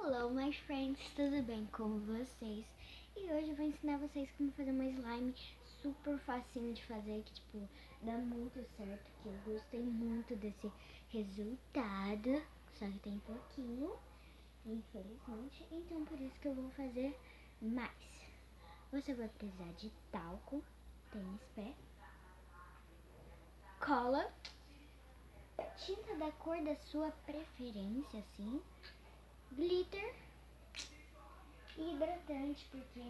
Hello, my friends, tudo bem com vocês? E hoje eu vou ensinar vocês como fazer uma slime super facinho de fazer, que tipo, dá muito certo, que eu gostei muito desse resultado, só que tem pouquinho, infelizmente, então por isso que eu vou fazer mais. Você vai precisar de talco, tênis pé, cola, tinta da cor da sua preferência, assim, glitter, hidratante, porque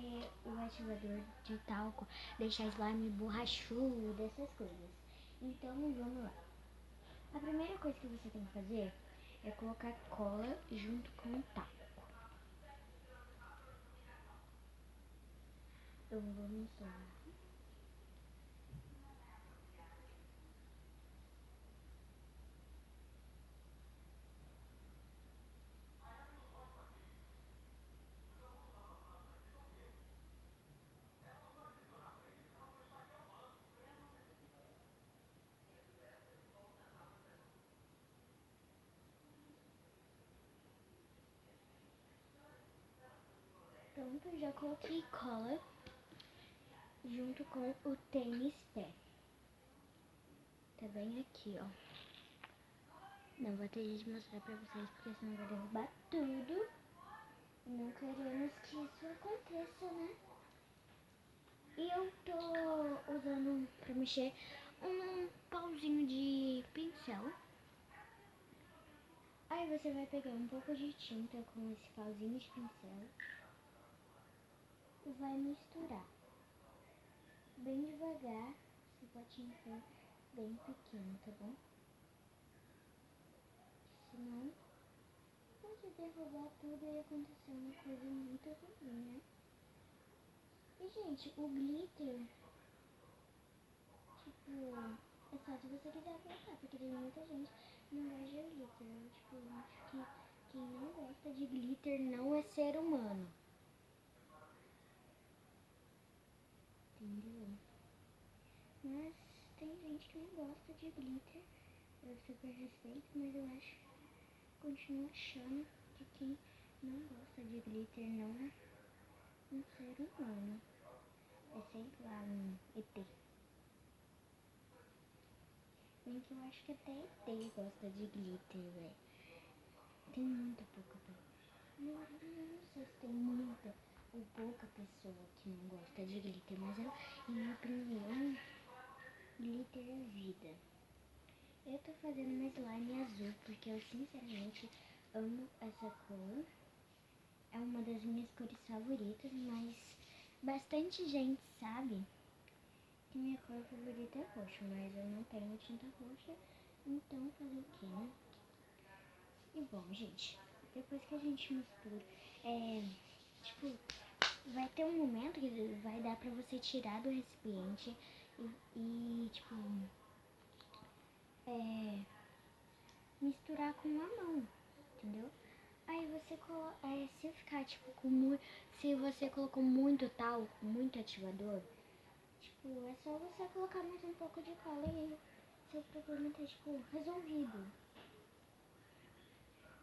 o ativador de talco deixa slime borrachudo, essas coisas. Então vamos lá. A primeira coisa que você tem que fazer é colocar cola junto com o talco. Então vamos lá. Pronto, já coloquei cola junto com o tênis pé. Tá bem aqui, ó. Não vou ter jeito de mostrar pra vocês, porque senão vai derrubar tudo. Não queremos que isso aconteça, né? E eu tô usando pra mexer um pauzinho de pincel. Aí você vai pegar um pouco de tinta com esse pauzinho de pincel e vai misturar bem devagar, se o potinho for bem pequeno, tá bom? Senão pode derrubar tudo e acontecer uma coisa muito ruim, né? E gente, o glitter, tipo, é só se você quiser colocar, porque tem muita gente que não gosta de glitter. Tipo, eu acho que quem não gosta de glitter não é ser humano. Entendeu? Mas tem gente que não gosta de glitter. Eu super respeito, mas eu acho, continuo achando que quem não gosta de glitter não é um ser humano. É sempre lá um ET. Bem que eu acho que até ET gosta de glitter, velho. Tem muita pouca pessoa. Não sei se tem muita ou pouca pessoa que não gosta de glitter, mas eu, em minha opinião, glitter é vida. Eu tô fazendo uma slime azul porque eu sinceramente amo essa cor. É uma das minhas cores favoritas, mas bastante gente sabe que minha cor favorita é roxo, mas eu não tenho tinta roxa, então fazer o que, né? E bom, gente, depois que a gente mistura, tipo, vai ter um momento que vai dar pra você tirar do recipiente tipo, misturar com a mão, entendeu? Aí você se ficar tipo se você colocou muito talco, muito ativador, tipo, é só você colocar mais um pouco de cola e aí seu problema tá tipo resolvido.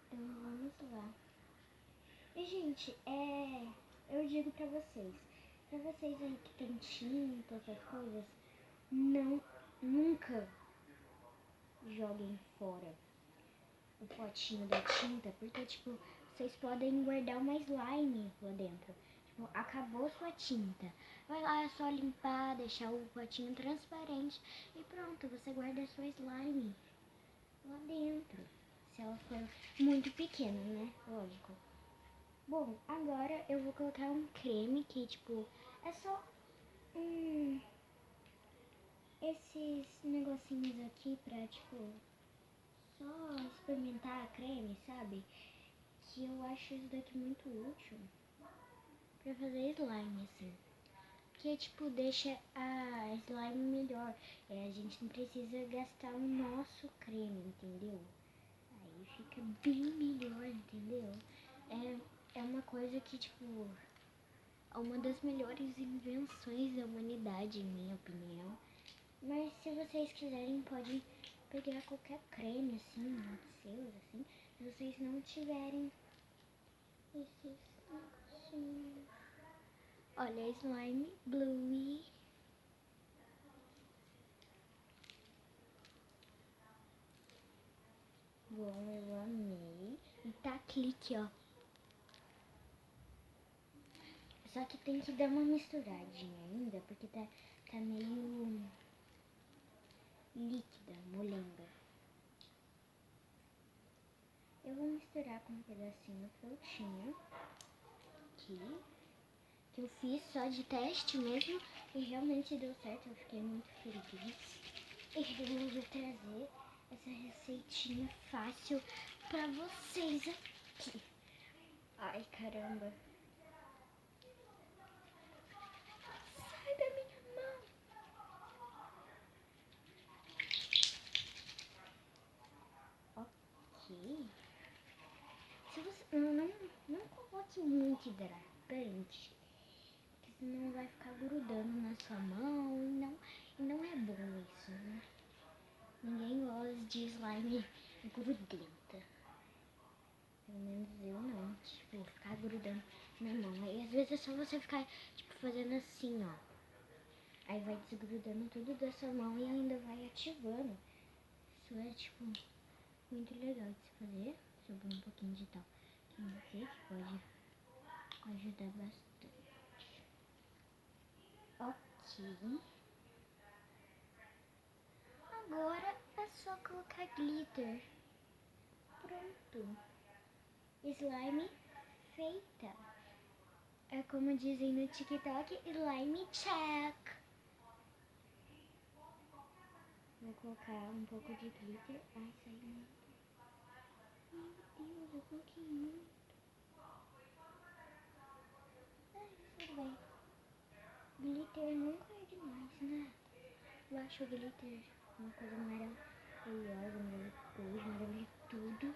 Então vamos lá. E gente, eu digo pra vocês aí que tem tinta, essas coisas, não, nunca joguem fora o potinho da tinta, porque, tipo, vocês podem guardar uma slime lá dentro. Tipo, acabou sua tinta. Vai lá, é só limpar, deixar o potinho transparente e pronto, você guarda a sua slime lá dentro. Se ela for muito pequena, né? Lógico. Bom, agora eu vou colocar um creme que, tipo, é só esses negocinhos aqui pra, tipo, só experimentar creme, sabe? Que eu acho isso daqui muito útil pra fazer slime, assim. Que, tipo, deixa a slime melhor. A gente não precisa gastar o nosso creme, entendeu? Aí fica bem melhor, entendeu? É uma coisa que, tipo, é uma das melhores invenções da humanidade, em minha opinião. Mas se vocês quiserem, podem pegar qualquer creme, assim, seus, assim. Se vocês não tiverem bonitinho. Olha, slime, bluey. Bom, eu amei. E tá clique, ó. Só que tem que dar uma misturadinha ainda, porque tá meio líquida, molenga. Eu vou misturar com um pedacinho que eu tinha aqui, que eu fiz só de teste mesmo, e realmente deu certo, eu fiquei muito feliz. E resolvi trazer essa receitinha fácil pra vocês aqui. Ai, caramba. Sai da minha mão. Ok. Se você não coloque muito hidratante, porque senão vai ficar grudando na sua mão e não é bom isso, né? Ninguém gosta de slime grudenta. Pelo menos eu não, tipo, ficar grudando na mão. Aí às vezes é só você ficar, tipo, fazendo assim, ó. Aí vai desgrudando tudo da sua mão e ainda vai ativando. Isso é, tipo, muito legal de se fazer. Deixa eu pôr um pouquinho de tal aqui, que pode ajudar bastante. Ok. Agora é só colocar glitter. Pronto. Slime feita. É como dizem no TikTok, slime check. Vou colocar um pouco de glitter. Ai, saiu muito. Meu Deus, eu coloquei muito. Ai, tudo bem. Glitter nunca é demais, né? Eu acho o glitter uma coisa maravilhosa, maravilhosa, tudo.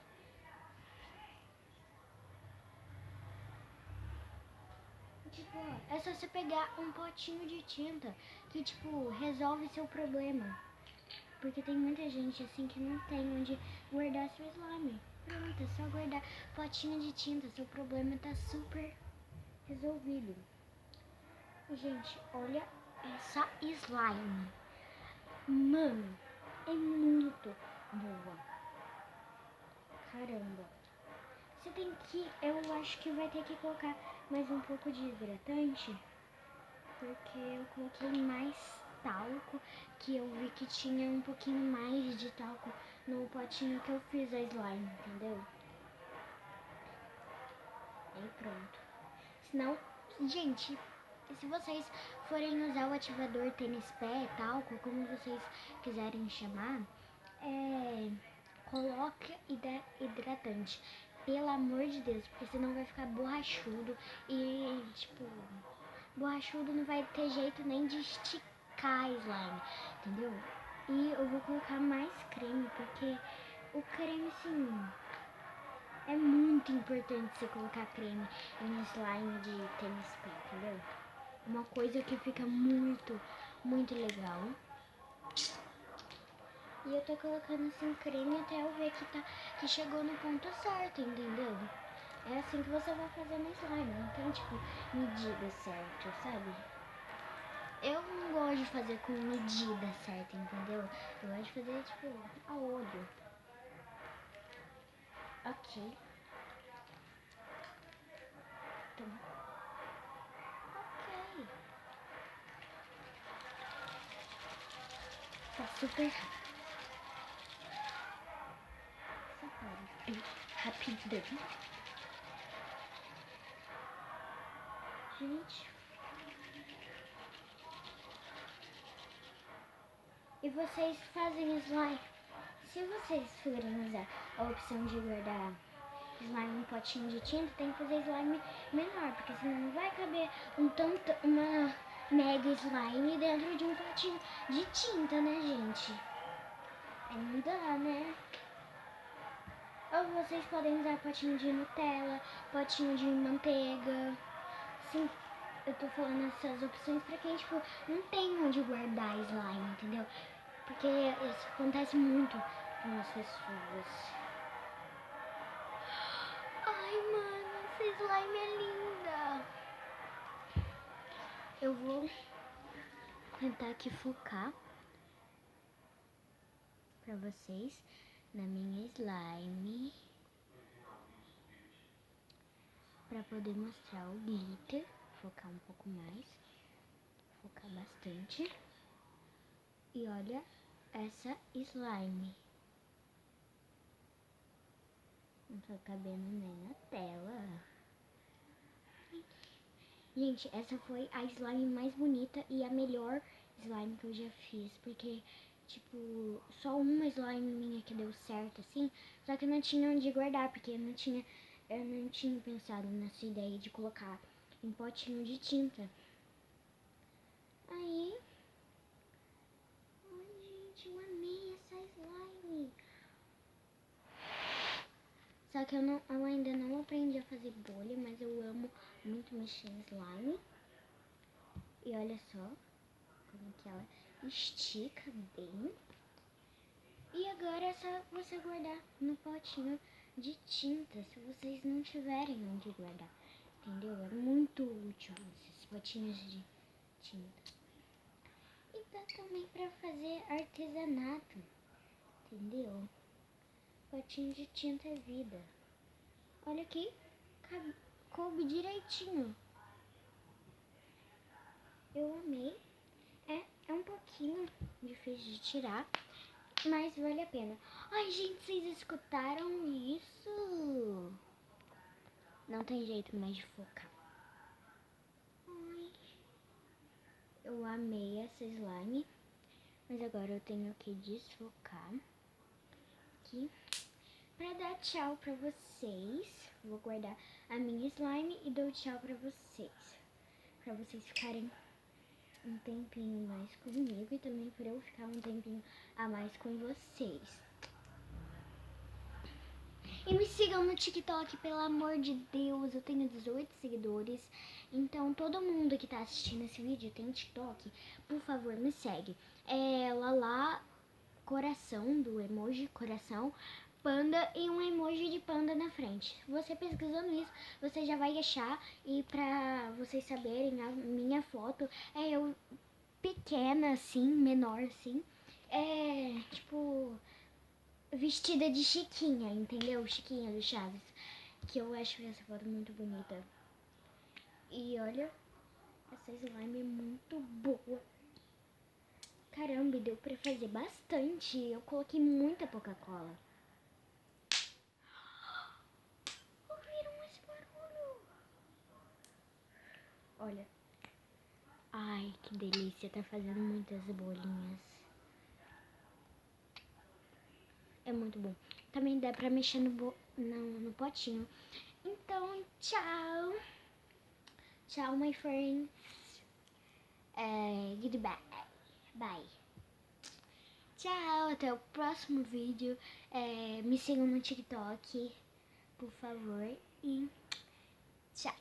Tipo, ó, é só você pegar um potinho de tinta que, tipo, resolve seu problema. Porque tem muita gente, assim, que não tem onde guardar seu slime. Pronto, é só guardar potinho de tinta, seu problema tá super resolvido. Gente, olha essa slime. Mano, é muito boa. Caramba. Você tem que, eu acho que vai ter que colocar mais um pouco de hidratante, porque eu coloquei mais talco, que eu vi que tinha um pouquinho mais de talco no potinho que eu fiz a slime, entendeu? Aí pronto. Senão, gente, se vocês forem usar o ativador tênis pé, talco, como vocês quiserem chamar, coloque hidratante. Pelo amor de Deus, porque senão vai ficar borrachudo e, tipo, borrachudo não vai ter jeito nem de esticar slime, entendeu? E eu vou colocar mais creme, porque o creme, assim, é muito importante você colocar creme em slime de tênis pé, entendeu? Uma coisa que fica muito, muito legal. E eu tô colocando assim creme até eu ver que chegou no ponto certo, entendeu? É assim que você vai fazer no slime, não tem tipo medida certa, sabe? Eu não gosto de fazer com medida certa, entendeu? Eu gosto de fazer tipo a olho. Ok. Então, ok. Tá super rapidão. Gente. E vocês fazem slime. Se vocês forem usar a opção de guardar slime em potinho de tinta, tem que fazer slime menor, porque senão não vai caber uma mega slime dentro de um potinho de tinta, né, gente? Aí não dá, né? Ou vocês podem usar potinho de Nutella, potinho de manteiga. Sim, eu tô falando essas opções pra quem, tipo, não tem onde guardar slime, entendeu? Porque isso acontece muito com as pessoas. Ai, mano, essa slime é linda. tentar aqui focar pra vocês na minha slime, pra poder mostrar o glitter, focar um pouco mais, focar bastante. E olha essa slime. Não tá cabendo nem na tela. Gente, essa foi a slime mais bonita e a melhor slime que eu já fiz. Porque, tipo, só uma slime minha que deu certo, assim. Só que eu não tinha onde guardar, porque eu não tinha pensado nessa ideia de colocar em potinho de tinta. Aí... Ai, gente, eu amei essa slime. Só que eu ainda não aprendi a fazer bolha, mas eu amo muito mexer em slime. E olha só como que ela estica bem. E agora é só você guardar no potinho de tinta, se vocês não tiverem onde guardar. Entendeu? É muito útil esses potinhos de tinta. E dá também pra fazer artesanato, entendeu? Potinho de tinta é vida. Olha aqui, coube direitinho. Eu amei. É um pouquinho difícil de tirar, mas vale a pena. Ai, gente, vocês escutaram isso? Não tem jeito mais de focar. Ai, eu amei essa slime, mas agora eu tenho que desfocar aqui pra dar tchau pra vocês. Vou guardar a minha slime e dou tchau pra vocês ficarem um tempinho mais comigo e também para eu ficar um tempinho a mais com vocês. E me sigam no TikTok, pelo amor de Deus, eu tenho 18 seguidores. Então todo mundo que tá assistindo esse vídeo tem TikTok, por favor me segue. É Lala coração, do emoji coração, panda e um emoji de panda na frente. Você pesquisando isso, você já vai achar. E pra vocês saberem, a minha foto é eu pequena assim, menor assim, tipo vestida de Chiquinha, entendeu? Chiquinha do Chaves, que eu acho essa foto muito bonita. E olha, essa slime é muito boa. Caramba, deu pra fazer bastante. Eu coloquei muita Coca-Cola. Ouviram esse barulho? Olha. Ai, que delícia. Tá fazendo muitas bolinhas. É muito bom. Também dá pra mexer no potinho. Então, tchau. Tchau, my friends. Goodbye. Bye. Tchau, até o próximo vídeo. Me sigam no TikTok, por favor. E tchau.